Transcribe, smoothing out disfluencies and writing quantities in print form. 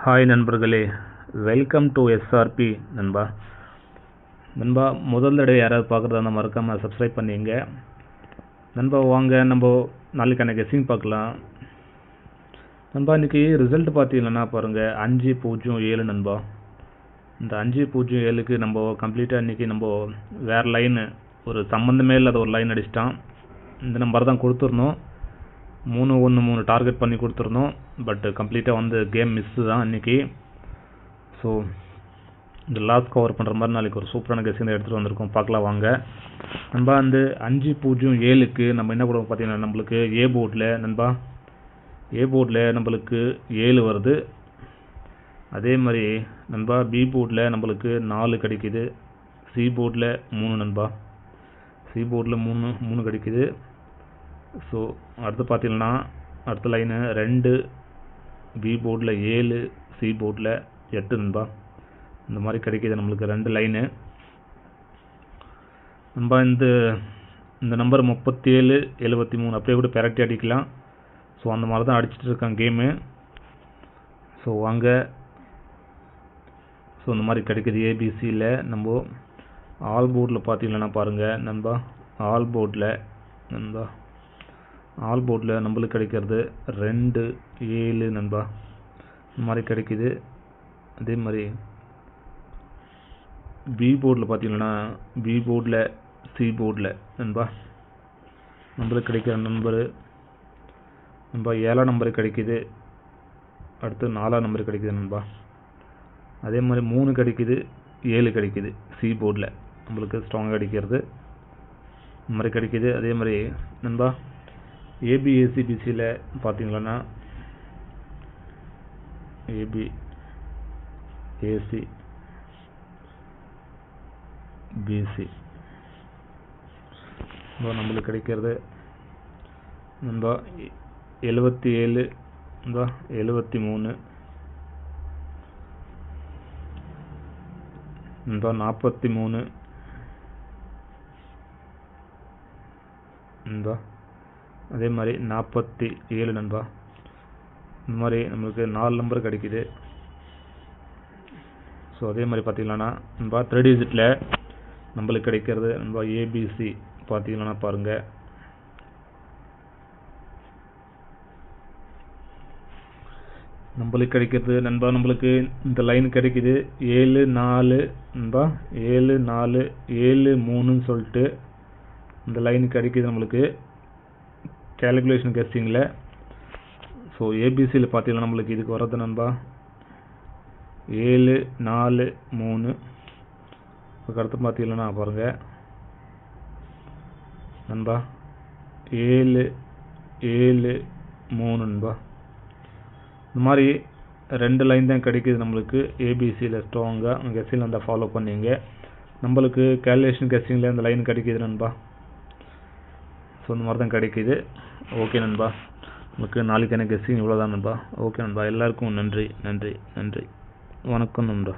Hi நண்பர்களே, welcome to SRP நண்பா. நண்பா, முதல் தடவை யாராவது பார்க்குறதா இருந்தால் மறக்காமல் சப்ஸ்கிரைப் பண்ணிங்க நண்பா. வாங்க நம்ம நாளைக்கான கெஸ்ஸிங் பார்க்கலாம் நண்பா. இன்றைக்கி ரிசல்ட் பார்த்தீங்கன்னா பாருங்கள் 507 நண்பா. இந்த 507க்கு நம்ம கம்ப்ளீட்டாக இன்றைக்கி நம்ம வேறு லைனு ஒரு சம்மந்தமே இல்லாத ஒரு லைன் அடிச்சிட்டான். இந்த நம்பர் தான் கொடுத்துருந்தோம், 3-1-3 டார்கெட் பண்ணி கொடுத்துருந்தோம். பட் கம்ப்ளீட்டாக வந்து கேம் மிஸ்ஸு தான் இன்றைக்கி. ஸோ இந்த லாஸ் கவர் பண்ணுற மாதிரி நாளைக்கு ஒரு சூப்பரான கெஸ்ஸிங் எடுத்துகிட்டு வந்திருக்கோம், பார்க்கலாம் வாங்க நண்பா. அந்த 507க்கு நம்ம என்ன கொடுப்போம் பார்த்தீங்கன்னா, நம்மளுக்கு ஏ போர்டில் நண்பா, ஏ போர்டில் நம்மளுக்கு 7 வருது. அதே மாதிரி நண்பா பி போர்டில் நம்மளுக்கு 4 கிடைக்குது. சி போர்டில் 3 நண்பா, சி போர்டில் 3 கிடைக்குது. ஸோ அடுத்து பார்த்தீங்கன்னா அடுத்த லைனு 2, பி போர்டில் 7, சி போர்டில் 8 நண்பா. இந்த மாதிரி கிடைக்கிது நம்மளுக்கு 2 லைனு நண்பா. இந்த நம்பர் 37-73 அப்படியே கூட பெரட்டி அடிக்கலாம். ஸோ அந்த மாதிரி தான் அடிச்சிட்டு இருக்கான் கேமு. ஸோ வாங்க, ஸோ இந்த மாதிரி கிடைக்கிது ஏபிசியில். நம்ம ஆல் போர்டில் பார்த்தீங்கன்னா பாருங்கள் நண்பா, ஆல் போர்டில் நண்பா, ஆல் போர்டில் நம்மளுக்கு கிடைக்கிறது 2-7 நண்பா. இந்த மாதிரி கிடைக்கிது. அதே மாதிரி பி போர்டில் பார்த்தீங்கன்னா, பி போர்டில் சி போர்டில் நண்பா நம்மளுக்கு கிடைக்கிற நம்பரு நண்பா 7 நம்பர் கிடைக்கிது. அடுத்து 4 நம்பர் கிடைக்கிது நண்பா. அதே மாதிரி 3 கிடைக்கிது, 7 கிடைக்கிது. சி போர்டில் நம்மளுக்கு ஸ்ட்ராங்காக கிடைக்கிறது இந்த மாதிரி கிடைக்கிது. அதே மாதிரி நண்பா ஏபிஎஸ்சிபிசியில் பார்த்தீங்கன்னா, ஏபிஏசிபிசி நம்மளுக்கு கிடைக்கிறது நண்பா 77 நண்பா, 73 நண்பா, 43 நண்பா. அதே மாதிரி 47 நண்பா. இந்த மாதிரி நம்மளுக்கு 4 நம்பர் கிடைக்கிது. ஸோ அதே மாதிரி பார்த்தீங்கன்னா நண்பா 3 டிஜிட்டில் நம்மளுக்கு கிடைக்கிறது நண்பா ஏபிசி பார்த்தீங்கன்னா பாருங்கள், நம்மளுக்கு கிடைக்கிறது நண்பா, நம்மளுக்கு இந்த லைன் கிடைக்கிது 7-4 நண்பா, 7-4-7-3ன்னு சொல்லிட்டு இந்த லைன் கிடைக்கிது நம்மளுக்கு கேல்குலேஷன் கெஸ்டிங்கில். ஸோ ஏபிசியில் பார்த்தீங்கன்னா நம்மளுக்கு இதுக்கு வர்றது நண்பா 7-4-3. அதுக்கு அடுத்து பார்த்தீங்கன்னா பாருங்கள் நண்பா 7-7-3 நண்பா. இந்த மாதிரி 2 லைன் தான் கிடைக்கிது நம்மளுக்கு ஏபிசியில் ஸ்ட்ராங்காக கெஸ்ஸிங்கில் இருந்தால் ஃபாலோ பண்ணிங்க. நம்மளுக்கு கேல்குலேஷன் கெஸ்ஸிங்கில் இந்த லைன் கிடைக்கிது நண்பா. ஸோ இந்த மாதிரி தான் கிடைக்கிது. ஓகே நண்பா, நமக்கு நாளைக்கான கெஸ்ஸிங் இவ்வளோ தான் நண்பா. ஓகே நண்பா, எல்லாருக்கும் நன்றி நன்றி நன்றி, வணக்கம் நண்பா.